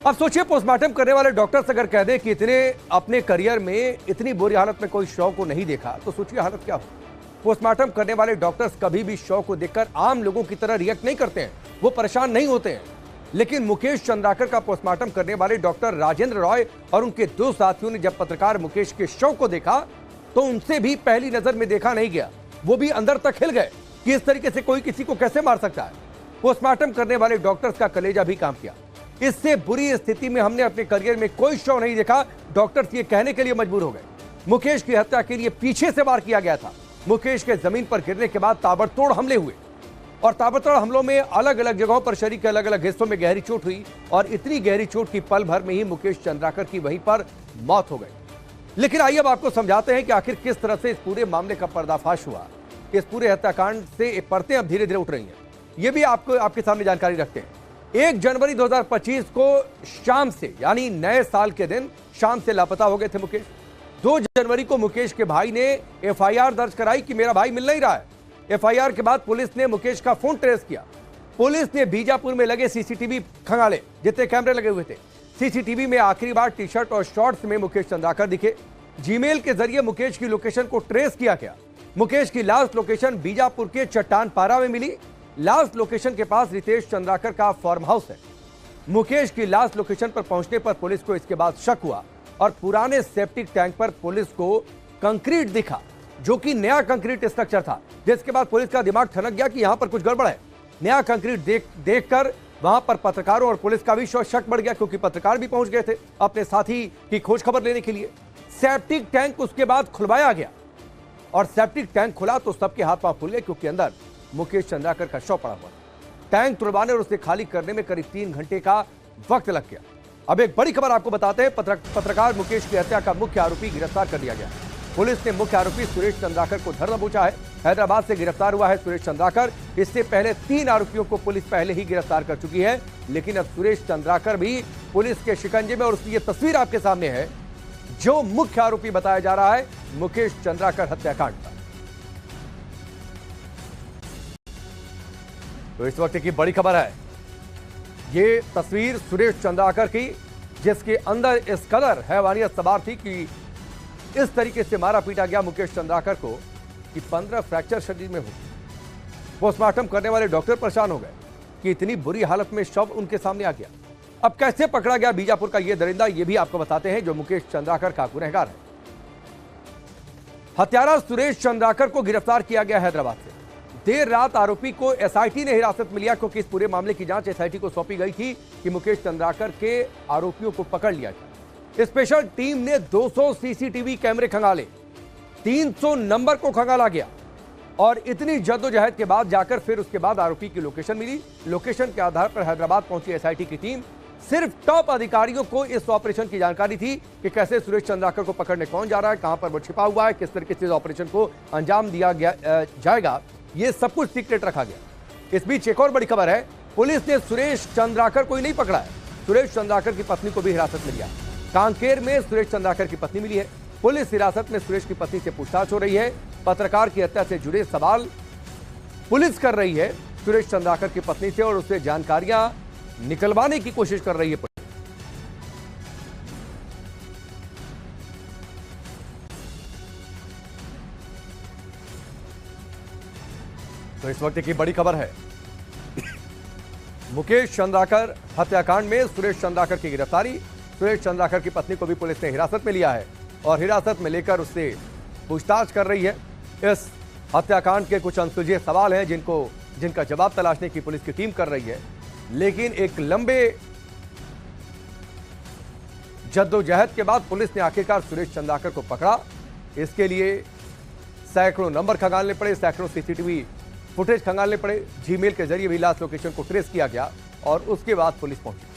अब सोचिए, पोस्टमार्टम करने वाले डॉक्टर्स अगर कह दें कि इतने अपने करियर में इतनी बुरी हालत में कोई शव को नहीं देखा, तो सोचिए हालत क्या हो। पोस्टमार्टम करने वाले डॉक्टर्स कभी भी शव को देखकर आम लोगों की तरह रिएक्ट नहीं करते हैं, वो परेशान नहीं होते हैं। लेकिन मुकेश चंद्राकर का पोस्टमार्टम करने वाले डॉक्टर राजेंद्र रॉय और उनके दो साथियों ने जब पत्रकार मुकेश के शव को देखा तो उनसे भी पहली नजर में देखा नहीं गया, वो भी अंदर तक हिल गए कि इस तरीके से कोई किसी को कैसे मार सकता है। पोस्टमार्टम करने वाले डॉक्टर्स का कलेजा भी काम किया। इससे बुरी स्थिति में हमने अपने करियर में कोई शव नहीं देखा, डॉक्टर्स ये कहने के लिए मजबूर हो गए। मुकेश की हत्या के लिए पीछे से वार किया गया था। मुकेश के जमीन पर गिरने के बाद ताबड़तोड़ हमले हुए और ताबड़तोड़ हमलों में अलग अलग जगहों पर शरीर के अलग अलग हिस्सों में गहरी चोट हुई और इतनी गहरी चोट की पल भर में ही मुकेश चंद्राकर की वहीं पर मौत हो गई। लेकिन आइए अब आपको समझाते हैं कि आखिर किस तरह से इस पूरे मामले का पर्दाफाश हुआ। इस पूरे हत्याकांड से परतें अब धीरे धीरे उठ रही हैं, ये भी आपको आपके सामने जानकारी रखते हैं। 1 जनवरी 2025 को शाम से, यानी नए साल के दिन शाम से लापता हो गए थे मुकेश। 2 जनवरी को मुकेश के भाई ने एफआईआर दर्ज कराई कि मेरा भाई मिल नहीं रहा है। एफआईआर के बाद पुलिस ने मुकेश का फोन ट्रेस किया। पुलिस ने बीजापुर में लगे सीसीटीवी खंगाले, जितने कैमरे लगे हुए थे। सीसीटीवी में आखिरी बार टी शर्ट और शॉर्ट्स में मुकेश चंद्राकर दिखे। जीमेल के जरिए मुकेश की लोकेशन को ट्रेस किया गया। मुकेश की लास्ट लोकेशन बीजापुर के चट्टान पारा में मिली। लास्ट लोकेशन के पास रितेश चंद्राकर का फार्म हाउस है। मुकेश की लास्ट लोकेशन पर पहुंचने पर पुलिस को इसके बाद शक हुआ और पुराने सेप्टिक टैंक पर पुलिस को कंक्रीट दिखा, जो कि नया कंक्रीट स्ट्रक्चर था। जिसके बाद पुलिस का दिमाग ठनक गया कि यहां पर कुछ गड़बड़ है। नया कंक्रीट देखकर वहां पर पत्रकारों और पुलिस का भी शक बढ़ गया, क्योंकि पत्रकार भी पहुंच गए थे अपने साथी की खोज खबर लेने के लिए। सेप्टिक टैंक उसके बाद खुलवाया गया और सेप्टिक टैंक खुला तो सबके हाथ पांव फूल गए, क्योंकि अंदर मुकेश चंद्राकर का शव पड़ा हुआ। टैंक तुड़वाने और उसे खाली करने में करीब 3 घंटे का वक्त लग गया। अब एक बड़ी खबर आपको बताते हैं। पत्रकार मुकेश की हत्या का मुख्य आरोपी गिरफ्तार कर लिया गया। पुलिस ने मुख्य आरोपी सुरेश चंद्राकर को धर दबोचा है। हैदराबाद से गिरफ्तार हुआ है सुरेश चंद्राकर। इससे पहले 3 आरोपियों को पुलिस पहले ही गिरफ्तार कर चुकी है, लेकिन अब सुरेश चंद्राकर भी पुलिस के शिकंजे में। और उसकी ये तस्वीर आपके सामने है, जो मुख्य आरोपी बताया जा रहा है मुकेश चंद्राकर हत्याकांड का। तो इस वक्त की बड़ी खबर है, ये तस्वीर सुरेश चंद्राकर की, जिसके अंदर इस कदर हैवानियत सवार थी कि इस तरीके से मारा पीटा गया मुकेश चंद्राकर को कि 15 फ्रैक्चर शरीर में हो। पोस्टमार्टम करने वाले डॉक्टर परेशान हो गए कि इतनी बुरी हालत में शव उनके सामने आ गया। अब कैसे पकड़ा गया बीजापुर का ये दरिंदा, ये भी आपको बताते हैं, जो मुकेश चंद्राकर का गुनहगार है। हत्यारा सुरेश चंद्राकर को गिरफ्तार किया गया हैदराबाद से। देर रात आरोपी को एसआईटी ने हिरासत में लिया, क्योंकि इस पूरे मामले की जांच एसआईटी को सौंपी गई थी कि मुकेश चंद्राकर के आरोपियों को पकड़ लिया जाए। स्पेशल टीम ने 200 सीसीटीवी कैमरे खंगाले, 300 नंबर को खंगाला गया और इतनी जद्दोजहद के बाद जाकर फिर उसके बाद आरोपी की लोकेशन मिली। लोकेशन के आधार पर हैदराबाद पहुंची एसआईटी की टीम। सिर्फ टॉप अधिकारियों को इस ऑपरेशन की जानकारी थी कि कैसे सुरेश चंद्राकर को पकड़ने कौन जा रहा है, कहां पर वो छिपा हुआ है, किस तरीके से ऑपरेशन को अंजाम दिया जाएगा, ये सब कुछ सीक्रेट रखा गया। इस बीच एक और बड़ी खबर है, पुलिस ने सुरेश चंद्राकर को ही नहीं पकड़ा है, सुरेश चंद्राकर की पत्नी को भी हिरासत में लिया। कांकेर में सुरेश चंद्राकर की पत्नी मिली है। पुलिस हिरासत में सुरेश की पत्नी से पूछताछ हो रही है। पत्रकार की हत्या से जुड़े सवाल पुलिस कर रही है सुरेश चंद्राकर की पत्नी से और उससे जानकारियां निकलवाने की कोशिश कर रही है। तो इस वक्त की बड़ी खबर है, मुकेश चंद्राकर हत्याकांड में सुरेश चंद्राकर की गिरफ्तारी। सुरेश चंद्राकर की पत्नी को भी पुलिस ने हिरासत में लिया है और हिरासत में लेकर उससे पूछताछ कर रही है। इस हत्याकांड के कुछ अनसुलझे सवाल हैं जिनका जवाब तलाशने की पुलिस की टीम कर रही है। लेकिन एक लंबे जद्दोजहद के बाद पुलिस ने आखिरकार सुरेश चंद्राकर को पकड़ा। इसके लिए सैकड़ों नंबर खंगालने पड़े, सैकड़ों सीसीटीवी फुटेज खंगालने पड़े। जीमेल के जरिए भी लास्ट लोकेशन को ट्रेस किया गया और उसके बाद पुलिस पहुंची।